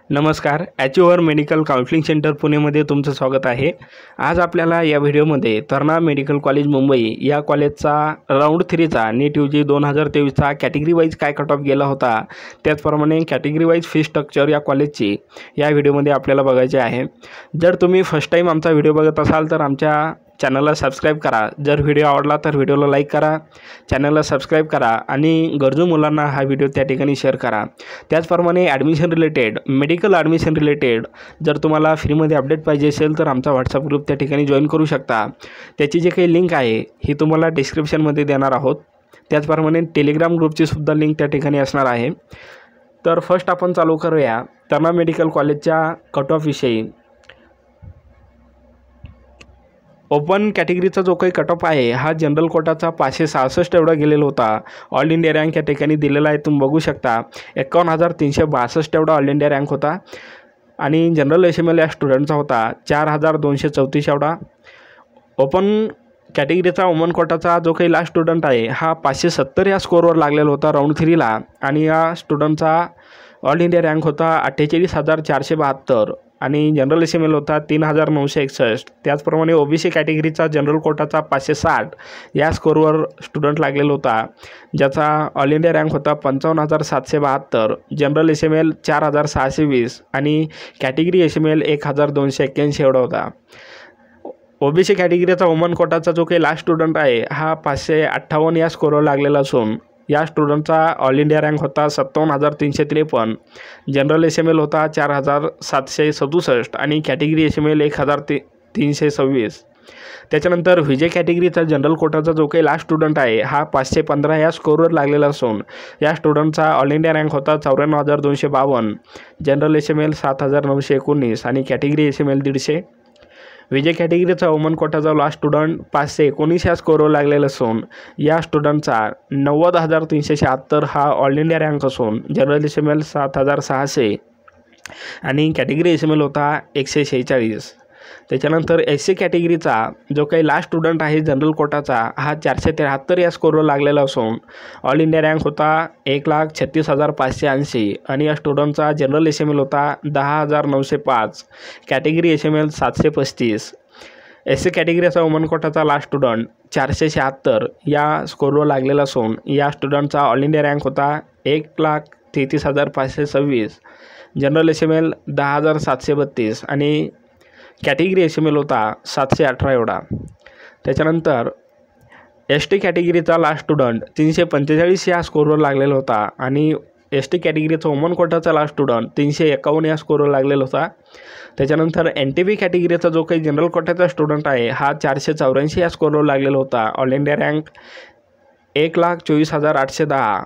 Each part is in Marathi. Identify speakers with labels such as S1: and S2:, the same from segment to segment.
S1: नमस्कार, ॲचिव्हर मेडिकल काउन्सिलिंग सेंटर पुणेमध्ये तुमचं स्वागत आहे। आज आपल्याला या व्हिडिओमध्ये तरणा मेडिकल कॉलेज मुंबई या कॉलेजचा राऊंड 3चा नीट यूजी 2023चा कॅटेगरी वाईज काय कट ऑफ गेला होता, त्याचप्रमाणे कॅटेगरी वाईज फी स्ट्रक्चर या कॉलेजची या व्हिडिओमध्ये आपल्याला बघायचे आहे। जर तुम्ही फर्स्ट टाइम आमचा व्हिडिओ बघत असाल तर आमच्या चॅनलला सबस्क्राइब करा। जर व्हिडिओ आवडला तर व्हिडिओला लाईक करा, चॅनलला सबस्क्राइब करा आणि गरजू मुलांना हा व्हिडिओ त्या ठिकाणी शेअर करा। त्याचप्रमाणे admission related, medical admission related जर तुम्हाला फ्रीमध्ये अपडेट पाहिजे असेल तर आमचा व्हॉट्सअप ग्रुप त्या ठिकाणी जॉईन करू शकता। त्याची जी काही लिंक आहे ही तुम्हाला डिस्क्रिप्शनमध्ये देणार आहोत। त्याचप्रमाणे टेलिग्राम ग्रुपची सुद्धा लिंक त्या ठिकाणी असणार आहे। तर फर्स्ट आपण चालू करूया तरणा मेडिकल कॉलेजच्या कट ऑफ विषयी। ओपन कॅटेगरीचा जो काही कट ऑफ आहे हा जनरल कोटाचा 566 एवढा गेलेला होता। ऑल इंडिया रँक या ठिकाणी दिलेला आहे, तुम्ही बघू शकता 51,362 एवढा ऑल इंडिया रँक होता आणि जनरल एसएमएल या स्टुडंटचा होता 4,234 एवढा। ओपन कॅटेगरीचा वुमन कोटाचा जो काही लास्ट स्टुडंट आहे हा 570 या स्कोअरवर लागलेला होता राऊंड 3ला आणि या स्टुडंटचा ऑल इंडिया रँक होता 48,472 आणि जनरल एसएमएल होता 3,961। त्याचप्रमाणे ओबीसी कॅटेगरीचा जनरल कोटाचा 560 या स्कोअरवर स्टुडंट लागलेला होता, ज्याचा ऑल इंडिया रँक होता 55,772, जनरल एसएमएल 4,620 आणि कॅटेगरी एसएमएल 1,281 एवढा होता। ओबीसी कॅटेगरीचा वुमन कोटाचा जो काही लास्ट स्टुडंट आहे हा 558 या स्कोअरवर लागलेला असून या स्टुडंटचा ऑल इंडिया रँक होता 57,353, जनरल एसएमएल होता 4,767 आणि कॅटेगरी एसएमएल 1,326। त्याच्यानंतर व्हीजे कॅटेगरीचा जनरल कोटाचा जो काही लास्ट स्टुडंट आहे हा 515 या स्कोअरवर लागलेला असून या स्टुडंटचा ऑल इंडिया रँक होता 94,252, जनरल एसएमएल 7,919 आणि कॅटेगरी एसएमएल 150। व्हीजे कॅटेगरीचा वुमन कोटाचा लास्ट स्टुडंट 519 या स्कोअरवर लागलेला असून या स्टुडंटचा 90,376 हा ऑल इंडिया रँक असून जनरल एसएमएल 7,600 आणि कॅटेगरी एसएमएल होता 146। त्याच्यानंतर एससी कॅटेगरीचा जो काही लास्ट स्टुडंट आहे जनरल कोटाचा हा 473 या स्कोअरवर लागलेला असून ऑल इंडिया रँक होता 1,36,580 आणि या स्टुडंटचा जनरल एसएमएल होता 10,905, कॅटेगरी एसएमएल 735। एससी कॅटेगरीचा वुमन कोटाचा लास्ट स्टुडंट 476 या स्कोअरवर लागलेला असून या स्टुडंटचा ऑल इंडिया रँक होता 1,33,526, जनरल एसएमएल 10,732 आणि कॅटेगरी एसएमएल होता 718 एवढा। त्याच्यानंतर एसटी कॅटेगरीचा लास्ट स्टुडंट 345 या स्कोअरवर लागलेला होता आणि एसटी कॅटेगरीचा वुमन कोटाचा लास्ट स्टुडंट 351 या स्कोअरवर लागलेला होता। त्याच्यानंतर एनटीबी कॅटेगरीचा जो काही जनरल कोटाचा स्टुडंट आहे हा 484 या स्कोअरवर लागलेला होता। All India rank 1,24,810,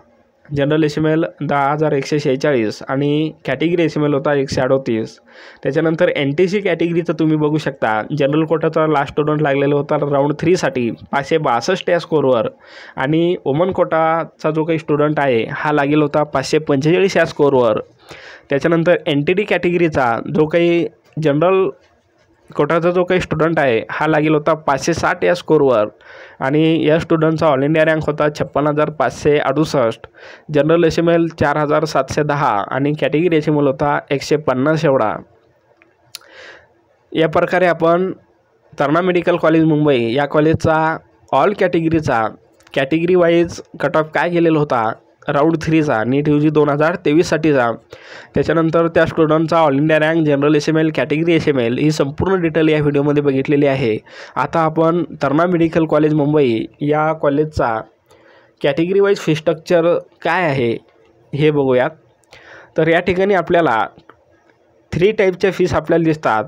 S1: general SML 10,146 आणि कॅटेगरी एसएमएल होता 138। त्याच्यानंतर एनटीसी कॅटेगरीचं तुम्ही बघू शकता जनरल कोटाचा लास्ट स्टुडंट लागलेला होता राऊंड 3साठी 562 या स्कोअरवर आणि वुमन कोटाचा जो काही स्टुडंट आहे हा लागेल होता 545 या स्कोअरवर। त्याच्यानंतर एनटीडी कॅटेगरीचा जो काही जनरल कोटाचा जो काही स्टुडंट आहे हा लागेल होता 560 या स्कोअरवर आणि या स्टुडंटचा ऑल इंडिया रँक होता 56,568, जनरल एसएमएल 4,710 आणि कॅटेगरी एसएमएल होता 150 एवढा। या प्रकारे आपण तरणा मेडिकल कॉलेज मुंबई या कॉलेजचा ऑल कॅटेगरीचा कॅटेगरी वाईज कट ऑफ काय गेलेला होता राऊंड 3चा नीट यूजी 2023साठीचा, त्याच्यानंतर त्या स्टुडंटचा all India rank, general SML, category SML ही संपूर्ण डिटेल या व्हिडिओमध्ये बघितलेली आहे। आता आपण तरणा मेडिकल कॉलेज मुंबई या कॉलेजचा कॅटेगरी वाईज फी स्ट्रक्चर काय आहे हे बघूयात। तर या ठिकाणी आपल्याला 3 टाईपच्या फीस आपल्याला दिसतात,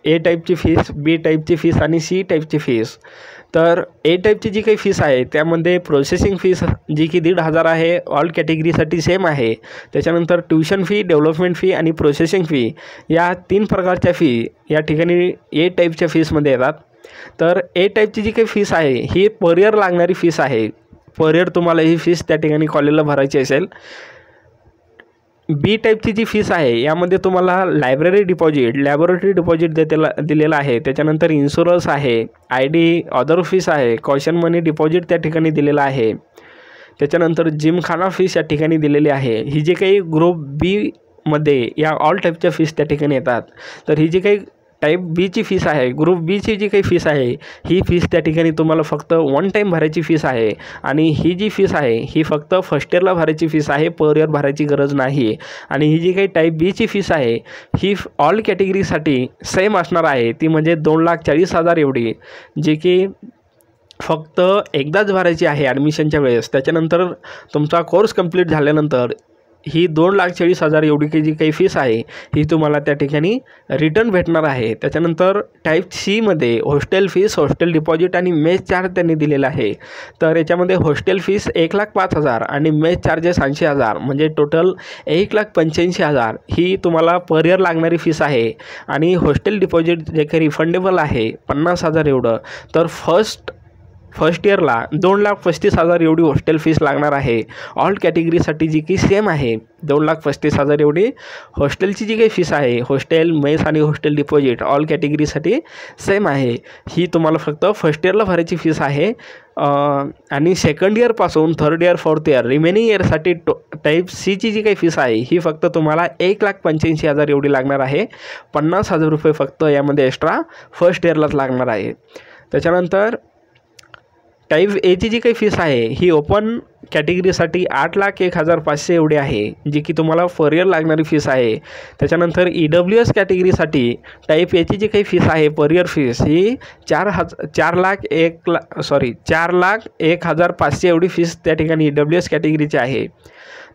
S1: ए टाईपची फीस, बी टाईपची फीस आणि सी टाईपची फीस। तर ए टाईपची जी काही फीस आहे त्यामध्ये प्रोसेसिंग फीस जी की 1,500 आहे, ऑल कॅटेगरीसाठी सेम आहे। त्याच्यानंतर ट्यूशन फी, डेव्हलपमेंट फी आणि प्रोसेसिंग फी या 3 प्रकारच्या फी या ठिकाणी ए टाईपच्या फीसमध्ये येतात। तर ए टाईपची जी काही फीस आहे ही पर इयर लागणारी फीस आहे, पर इयर तुम्हाला ही फीस त्या ठिकाणी कॉलेजला भरायची असेल। बी टाईपची जी फीस आहे यामध्ये तुम्हाला लायब्ररी डिपॉझिट, लॅबोरेटरी डिपॉझिट दिलेलं आहे। त्याच्यानंतर इन्शुरन्स आहे, आयडी, अदर फीस आहे, कॉशन मनी डिपॉझिट त्या ठिकाणी दिलेलं आहे। त्याच्यानंतर जिमखाना फीस या ठिकाणी दिलेली आहे। ही जी काही ग्रुप बी मध्ये या ऑल टाईपच्या फीस त्या ठिकाणी येतात. तर ही जी काही टाईप बीची फीस आहे, ग्रुप बीची जी काही फीस आहे, ही फीस त्या ठिकाणी तुम्हाला फक्त वन टाईम भरायची फीस आहे. आणि ही जी फीस आहे ही फक्त फर्स्ट इयरला भरायची फीस आहे, पर इयर भरायची गरज नाही. आणि ही जी काही टाईप बीची फीस आहे ही ऑल कॅटेगरीसाठी सेम असणार आहे, ती म्हणजे 2,40,000 एवढी, जी की फक्त एकदाच भरायची आहे ॲडमिशनच्या वेळेस. त्याच्यानंतर तुमचा कोर्स कंप्लीट झाल्यानंतर ही 2,40,000 एवढी की जी काही फीस आहे ही तुम्हाला त्या ठिकाणी रिटर्न भेटणार आहे. त्याच्यानंतर टाईप सीमध्ये हॉस्टेल फीस, हॉस्टेल डिपॉझिट आणि मेस चार्ज त्यांनी दिलेला आहे. तर याच्यामध्ये हॉस्टेल फीस 1,05,000 आणि मेस चार्जेस 80,000, म्हणजे टोटल 1,85,000 ही तुम्हाला पर इयर लागणारी फीस आहे. आणि हॉस्टेल डिपॉझिट जे काही रिफंडेबल आहे 50,000 एवढं. तर फर्स्ट इयरला 2,35,000 एवढी हॉस्टेल फीस लागणार आहे. ऑल कॅटेगरीसाठी जी की सेम आहे 2,35,000 एवढी हॉस्टेलची जी काही फीस आहे, हॉस्टेल, मेस आणि हॉस्टेल डिपॉझिट ऑल कॅटेगरीसाठी सेम आहे. ही तुम्हाला फक्त फर्स्ट इयरला भरायची फीस आहे. आणि सेकंड इयरपासून third year, fourth year, remaining इयरसाठी टाईप सीची जी काही फीस आहे ही फक्त तुम्हाला 1,85,000 एवढी लागणार आहे. 50,000 रुपये फक्त यामध्ये एक्स्ट्रा फर्स्ट इयरलाच लागणार आहे. त्याच्यानंतर टाईप एची जी काही फीस आहे ही ओपन कॅटेगरीसाठी 8,01,500 एवढी आहे, जी की तुम्हाला पर इयर लागणारी फीस आहे. त्याच्यानंतर EWS कॅटेगरीसाठी टाईप एची जी काही फीस आहे पर इयर फीस ही 4,01,500 एवढी फीस त्या ठिकाणी EWS कॅटेगरीची आहे.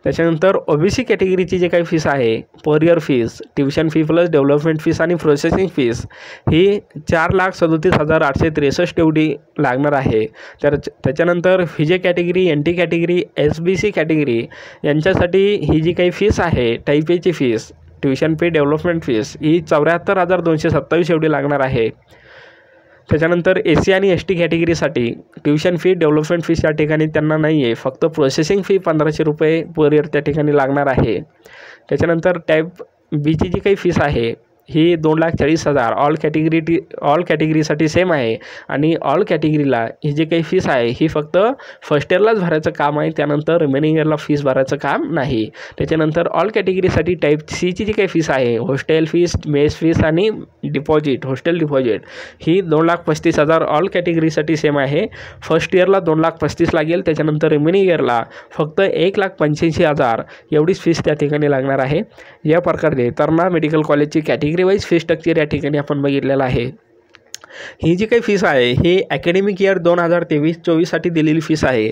S1: त्याच्यानंतर OBC कॅटेगरीची जी काही फीस आहे per year fees, tuition fee plus development fees आणि प्रोसेसिंग फीस ही 4,37,863 एवढी लागणार आहे. तर त्याच्यानंतर FJ category, NT category, SBC category यांच्यासाठी ही जी काही फीस आहे टाईप एची fees, tuition fee, development fees ही 74,227 एवढी लागणार आहे. त्याच्यानंतर SC आणि ST कॅटेगरीसाठी ट्युशन फी, डेव्हलपमेंट फीस या ठिकाणी त्यांना नाही आहे, फक्त प्रोसेसिंग फी 1,500 रुपये पर इयर त्या ठिकाणी लागणार आहे. त्याच्यानंतर टाईप बीची जी काही फीस आहे ही 2,40,000 ऑल कॅटेगरीसाठी सेम आहे. आणि ऑल कॅटेगरीला ही जी काही फीस आहे ही फक्त फर्स्ट इयरलाच भरायचं काम आहे, त्यानंतर रिमेनिंग इयरला फीस भरायचं काम नाही. त्याच्यानंतर ऑल कॅटेगरीसाठी टाईप सीची जी काही फीस आहे, हॉस्टेल फीस, मेस फीस आणि डिपॉझिट, हॉस्टेल डिपॉझिट ही 2,35,000 ऑल कॅटेगरीसाठी सेम आहे. फर्स्ट इयरला 2,35,000 लागेल, त्याच्यानंतर रिमेनिंग इयरला फक्त 1,85,000 एवढीच फीस त्या ठिकाणी लागणार आहे. या प्रकारे तरणा मेडिकल कॉलेजची कॅटेगरी वाईज फी स्ट्रक्चर या ठिकाणी आपण बघितलेलं आहे. ही जी काही फीस आहे ही ॲकॅडमिक इयर 2023-24साठी दिलेली फीस आहे.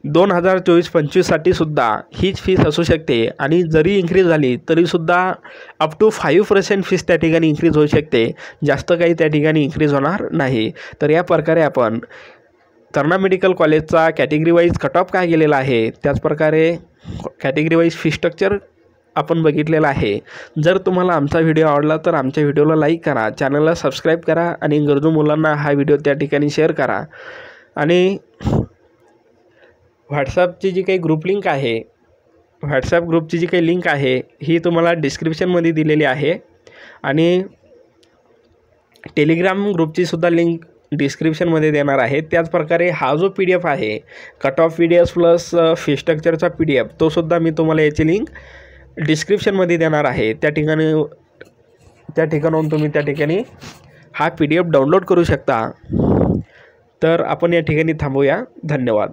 S1: 2024-25साठी सुद्धा हीच फीस असू शकते. आणि जरी इन्क्रीज झाली तरीसुद्धा अप टू 5% फीस त्या ठिकाणी इन्क्रीज होऊ शकते, जास्त काही त्या ठिकाणी इन्क्रीज होणार नाही. तर या प्रकारे आपण तरणा मेडिकल कॉलेजचा कॅटेगरी वाईज कट ऑफ काय गेलेला आहे, त्याचप्रकारे कॅटेगरी वाईज फी स्ट्रक्चर आपण बघितलेलं आहे. जर तुम्हाला आमचा व्हिडिओ आवडला तर आमच्या व्हिडिओला लाईक करा, चॅनलला सबस्क्राईब करा आणि गरजू मुलांना हा व्हिडिओ त्या ठिकाणी शेअर करा. आणि व्हॉट्सॲपची जी काही ग्रुप लिंक आहे, व्हॉट्सॲप ग्रुपची जी काही लिंक आहे ही तुम्हाला डिस्क्रिप्शनमध्ये दिलेली आहे. आणि टेलिग्राम ग्रुपची सुद्धा लिंक डिस्क्रिप्शनमध्ये देणार आहे. त्याचप्रकारे हा जो PDF आहे cut off PDF plus fee स्ट्रक्चरचा PDF, तो सुद्धा मी तुम्हाला याची लिंक डिस्क्रिप्शनमध्ये देणार आहे. त्या ठिकाणाहून तुम्ही त्या ठिकाणी हा PDF डाउनलोड करू शकता. तर आपण या ठिकाणी थांबूया. धन्यवाद.